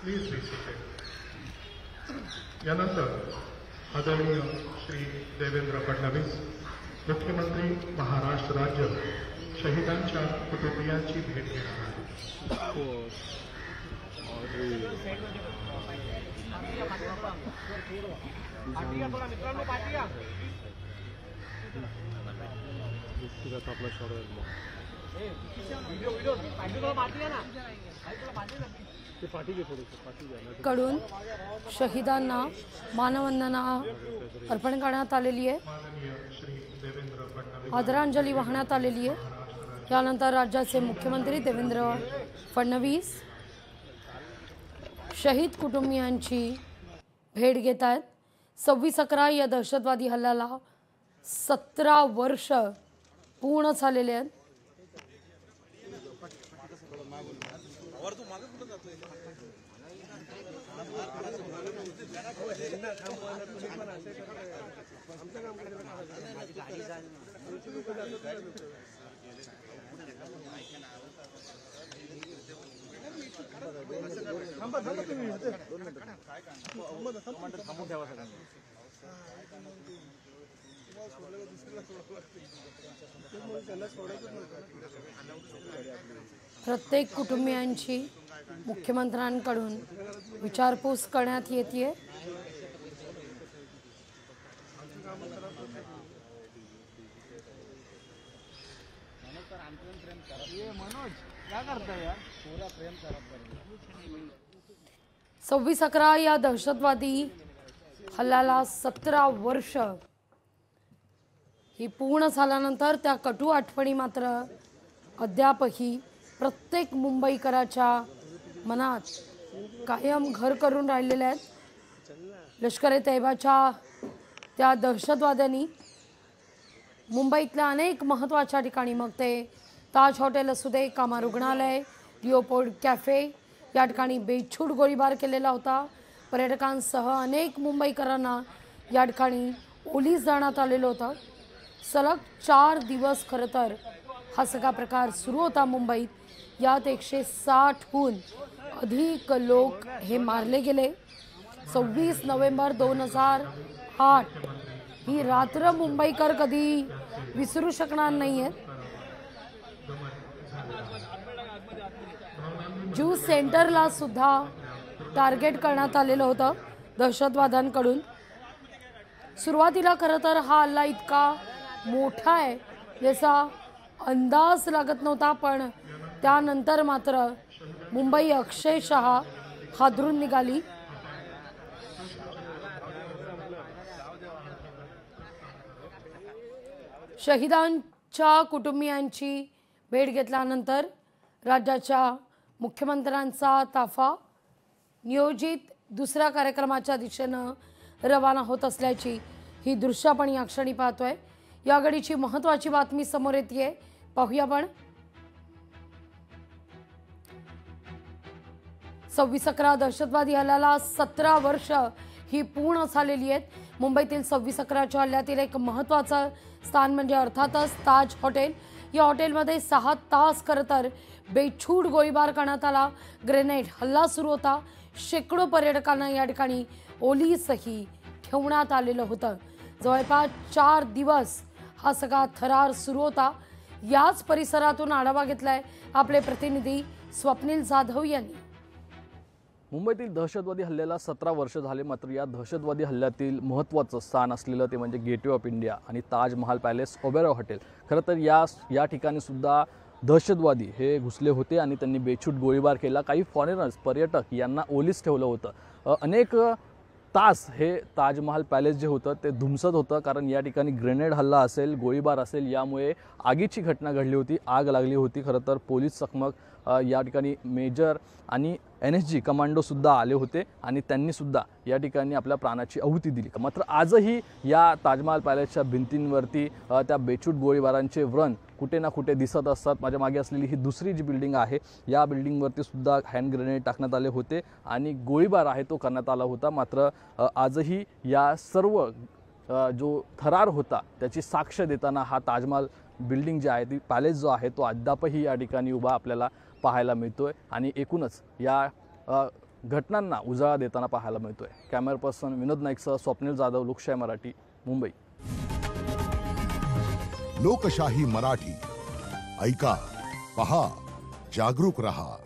Please be seated. यानंतर आदरणीय श्री देवेंद्र फडणवीस मुख्यमंत्री महाराष्ट्र राज्य शहीदांच्या कुटुंबियांची भेट घेणार आहेत. कडून शहीदांना मानवंदना अर्पण करण्यात आलेली आहे, आदरांजली वाहण्यात आलेली आहे. यानंतर राज्याचे मुख्यमंत्री देवेंद्र फडणवीस शहीद कुटुंबियांची भेट घेत आहेत. 26/11 या दहशतवादी हल्ल्याला 17 वर्ष पूर्ण झालेले आहेत. प्रत्येक कुटुंबियांची मुख्यमंत्र्यांकडून विचारपूस करण्यात येते. « 26/11 या दहशतवादी हल्ल्याला 17 वर्ष ही पूर्ण झाल्यानंतर त्या कटू आठवणी मात्र अद्यापही प्रत्येक मुंबईकराच्या मनात कायम घर करून राहिलेल्या आहेत. लष्कर-ए-तैयबाच्या त्या दहशतवाद्यांनी मुंबईतल्या अनेक महत्त्वाच्या ठिकाणी, मग ते ताज हॉटेल असू दे, कामा रुग्णालय, लिओपोल्ड कॅफे, या ठिकाणी बेछूट गोळीबार केलेला होता. पर्यटकांसह अनेक मुंबईकरांना या ठिकाणी ओलीस जाण्यात आलेलं होतं. सलग 4 दिवस खरं तर हा सगळा प्रकार सुरू होता मुंबईत. यात 160हून अधिक लोक हे मारले गेले. 26 नोव्हेंबर 2008 ही रात्र मुंबईकर कधी विसरू शकणार नाहीयेत. ज्यू सेंटरला सुद्धा टार्गेट करण्यात आलेलं होतं दहशतवाद्यांकडून. सुरुवातीला खरं तर हा हल्ला इतका मोठा आहे याचा अंदाज लागत नव्हता, पण त्यानंतर मात्र मुंबई अक्षरशः हादरून निघाली. शहीदांच्या कुटुंबियांची भेट घेतल्यानंतर राज्याच्या मुख्यमंत्र्यांचा ताफा नियोजित दुसऱ्या कार्यक्रमाच्या दिशेनं रवाना होत असल्याची ही दृश्य आपण या क्षणी पाहतोय. या घडीची महत्त्वाची बातमी समोर येते, पाहूया आपण. 26/11 दहशतवादी हल्ल्याला 17 वर्ष ही पूर्ण झालेली आहेत. मुंबईतील 26/11च्या हल्ल्यातील एक महत्त्वाचं स्थान म्हणजे अर्थातच ताज हॉटेल. या हॉटेलमध्ये 6 तास खरं तर बेछूट गोळीबार करण्यात आला. ग्रेनेड हल्ला सुरू होता. शेकडो पर्यटकांना या ठिकाणी ओलीसही ठेवण्यात आलेलं होतं. जवळपास 4 दिवस हा सगळा थरार सुरू होता. याच परिसरातून आढावा घेतलाय आपले प्रतिनिधी स्वप्नील जाधव यांनी. मुंबईतील दहशतवादी हल्ल्याला 17 वर्ष झाले, मात्र या दहशतवादी हल्ल्यातील महत्त्वाचं स्थान असलेलं ते म्हणजे गेटवे ऑफ इंडिया आणि ताजमहाल पॅलेस ओबेरॉय हॉटेल. खरं तर या ठिकाणी सुद्धा दहशतवादी हे घुसले होते आणि त्यांनी बेछूट गोळीबार केला. काही फॉरेनर्स पर्यटक यांना ओलीस ठेवलं होतं. अनेक तास हे ताजमहाल पॅलेस जे होतं ते धुमसत होतं, कारण या ठिकाणी ग्रेनेड हल्ला असेल, गोळीबार असेल, यामुळे आगीची घटना घडली होती, आग लागली होती. खरं तर पोलीस चकमक, या ठिकाणी मेजर आणि NSG कमांडोसुद्धा आले होते आणि त्यांनीसुद्धा या ठिकाणी आपल्या प्राणाची आहुती दिली. मात्र आजही या ताजमहाल पॅलेसच्या भिंतींवरती त्या बेछूट गोळीबारांचे व्रण कुठे ना कुठे दिसत असतात. माझ्या मागे असलेली ही दुसरी जी बिल्डिंग आहे, या बिल्डिंगवरती सुद्धा हँड ग्रेनेड टाकण्यात आले होते आणि गोळीबार आहे तो करण्यात आला होता. मात्र आजही या सर्व जो थरार होता त्याची साक्ष देताना हा ताजमहाल बिल्डिंग जी आहे ती पॅलेस जो आहे तो अद्यापही या ठिकाणी उभा आपल्याला पाहायला मिळतोय आणि एकूणच या घटनांना उजाळा देताना पाहायला मिळतोय। कॅमेरा पर्सन विनोद नाईकसह स्वप्नील जाधव, लोकशाही मराठी, मुंबई। लोकशाही मराठी, ऐका, पहा, जागरूक रहा।